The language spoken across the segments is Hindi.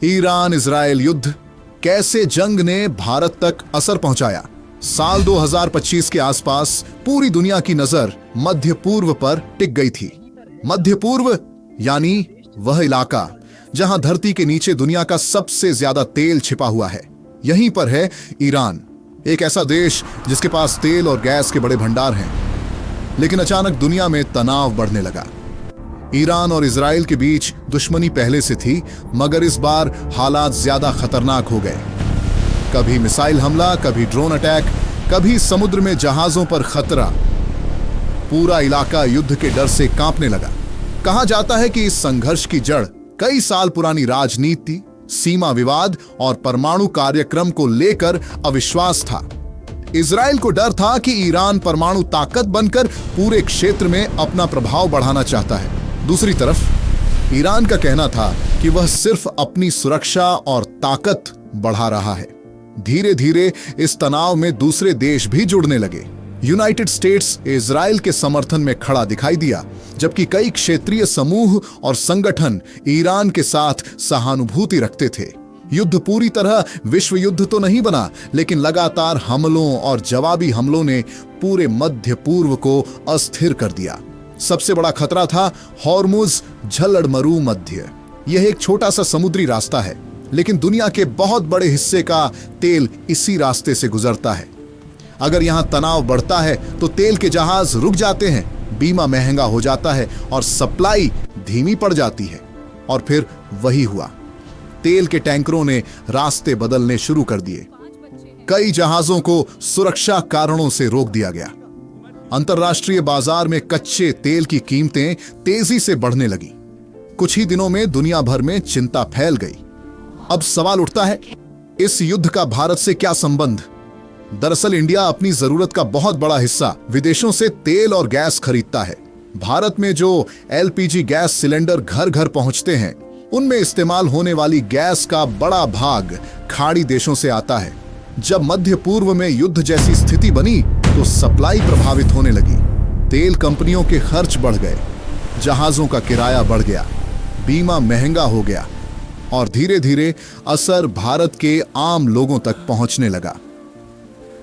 ईरान इजराइल युद्ध, कैसे जंग ने भारत तक असर पहुंचाया। साल 2025 के आसपास पूरी दुनिया की नजर मध्य पूर्व पर टिक गई थी। मध्य पूर्व यानी वह इलाका जहां धरती के नीचे दुनिया का सबसे ज्यादा तेल छिपा हुआ है। यहीं पर है ईरान, एक ऐसा देश जिसके पास तेल और गैस के बड़े भंडार हैं। लेकिन अचानक दुनिया में तनाव बढ़ने लगा। ईरान और इजराइल के बीच दुश्मनी पहले से थी, मगर इस बार हालात ज्यादा खतरनाक हो गए। कभी मिसाइल हमला, कभी ड्रोन अटैक, कभी समुद्र में जहाजों पर खतरा। पूरा इलाका युद्ध के डर से कांपने लगा। कहा जाता है कि इस संघर्ष की जड़ कई साल पुरानी राजनीति, सीमा विवाद और परमाणु कार्यक्रम को लेकर अविश्वास था। इजराइल को डर था कि ईरान परमाणु ताकत बनकर पूरे क्षेत्र में अपना प्रभाव बढ़ाना चाहता है। दूसरी तरफ ईरान का कहना था कि वह सिर्फ अपनी सुरक्षा और ताकत बढ़ा रहा है। धीरे धीरे इस तनाव में दूसरे देश भी जुड़ने लगे। यूनाइटेड स्टेट्स इजराइल के समर्थन में खड़ा दिखाई दिया, जबकि कई क्षेत्रीय समूह और संगठन ईरान के साथ सहानुभूति रखते थे। युद्ध पूरी तरह विश्व युद्ध तो नहीं बना, लेकिन लगातार हमलों और जवाबी हमलों ने पूरे मध्य पूर्व को अस्थिर कर दिया। सबसे बड़ा खतरा था हॉर्मुज झलड़मरू मध्य। यह एक छोटा सा समुद्री रास्ता है, लेकिन दुनिया के बहुत बड़े हिस्से का तेल इसी रास्ते से गुजरता है। अगर यहां तनाव बढ़ता है तो तेल के जहाज रुक जाते हैं, बीमा महंगा हो जाता है और सप्लाई धीमी पड़ जाती है। और फिर वही हुआ। तेल के टैंकरों ने रास्ते बदलने शुरू कर दिए। कई जहाजों को सुरक्षा कारणों से रोक दिया गया। अंतर्राष्ट्रीय बाजार में कच्चे तेल की कीमतें तेजी से बढ़ने लगी। कुछ ही दिनों में दुनिया भर में चिंता फैल गई। अब सवाल उठता है, इस युद्ध का भारत से क्या संबंध? दरअसल इंडिया अपनी जरूरत का बहुत बड़ा हिस्सा विदेशों से तेल और गैस खरीदता है। भारत में जो एलपीजी गैस सिलेंडर घर घर पहुंचते हैं, उनमें इस्तेमाल होने वाली गैस का बड़ा भाग खाड़ी देशों से आता है। जब मध्य पूर्व में युद्ध जैसी स्थिति बनी तो सप्लाई प्रभावित होने लगी। तेल कंपनियों के खर्च बढ़ गए, जहाजों का किराया बढ़ गया, बीमा महंगा हो गया और धीरे धीरे असर भारत के आम लोगों तक पहुंचने लगा।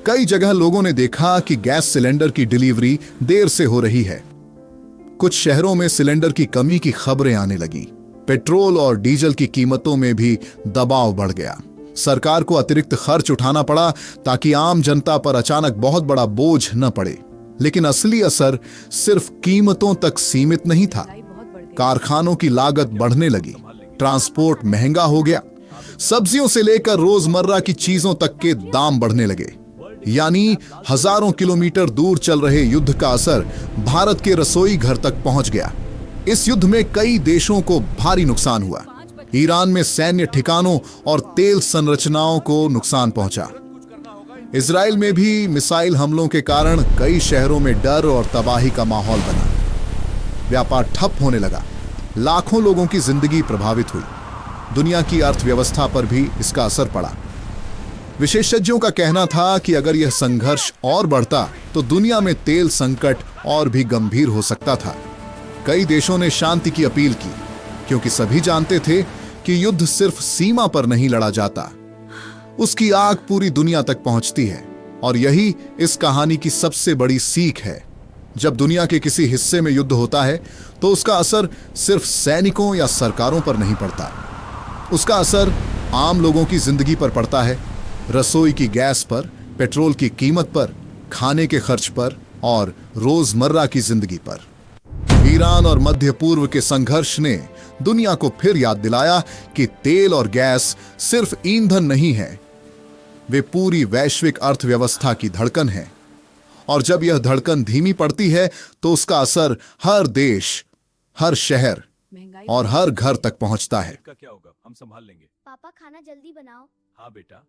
कई जगह लोगों ने देखा कि गैस सिलेंडर की डिलीवरी देर से हो रही है। कुछ शहरों में सिलेंडर की कमी की खबरें आने लगी। पेट्रोल और डीजल की कीमतों में भी दबाव बढ़ गया। सरकार को अतिरिक्त खर्च उठाना पड़ा ताकि आम जनता पर अचानक बहुत बड़ा बोझ न पड़े। लेकिन असली असर सिर्फ कीमतों तक सीमित नहीं था। कारखानों की लागत बढ़ने लगी, ट्रांसपोर्ट महंगा हो गया, सब्जियों से लेकर रोजमर्रा की चीजों तक के दाम बढ़ने लगे। यानी हजारों किलोमीटर दूर चल रहे युद्ध का असर भारत के रसोई घर तक पहुंच गया। इस युद्ध में कई देशों को भारी नुकसान हुआ। ईरान में सैन्य ठिकानों और तेल संरचनाओं को नुकसान पहुंचा। इजराइल में भी मिसाइल हमलों के कारण कई शहरों में डर और तबाही का माहौल बना। व्यापार ठप होने लगा, लाखों लोगों की जिंदगी प्रभावित हुई। दुनिया की अर्थव्यवस्था पर भी इसका असर पड़ा। विशेषज्ञों का कहना था कि अगर यह संघर्ष और बढ़ता तो दुनिया में तेल संकट और भी गंभीर हो सकता था। कई देशों ने शांति की अपील की, क्योंकि सभी जानते थे कि युद्ध सिर्फ सीमा पर नहीं लड़ा जाता, उसकी आग पूरी दुनिया तक पहुंचती है। और यही इस कहानी की सबसे बड़ी सीख है। जब दुनिया के किसी हिस्से में युद्ध होता है तो उसका असर सिर्फ सैनिकों या सरकारों पर नहीं पड़ता। उसका असर आम लोगों की जिंदगी पर पड़ता है। रसोई की गैस पर, पेट्रोल की कीमत पर, खाने के खर्च पर और रोजमर्रा की जिंदगी पर। ईरान और मध्य पूर्व के संघर्ष ने दुनिया को फिर याद दिलाया कि तेल और गैस सिर्फ ईंधन नहीं है, वे पूरी वैश्विक अर्थव्यवस्था की धड़कन है। और जब यह धड़कन धीमी पड़ती है तो उसका असर हर देश, हर शहर और हर घर तक पहुंचता है। क्या होगा, हम संभाल लेंगे। पापा खाना जल्दी बनाओ। हाँ बेटा।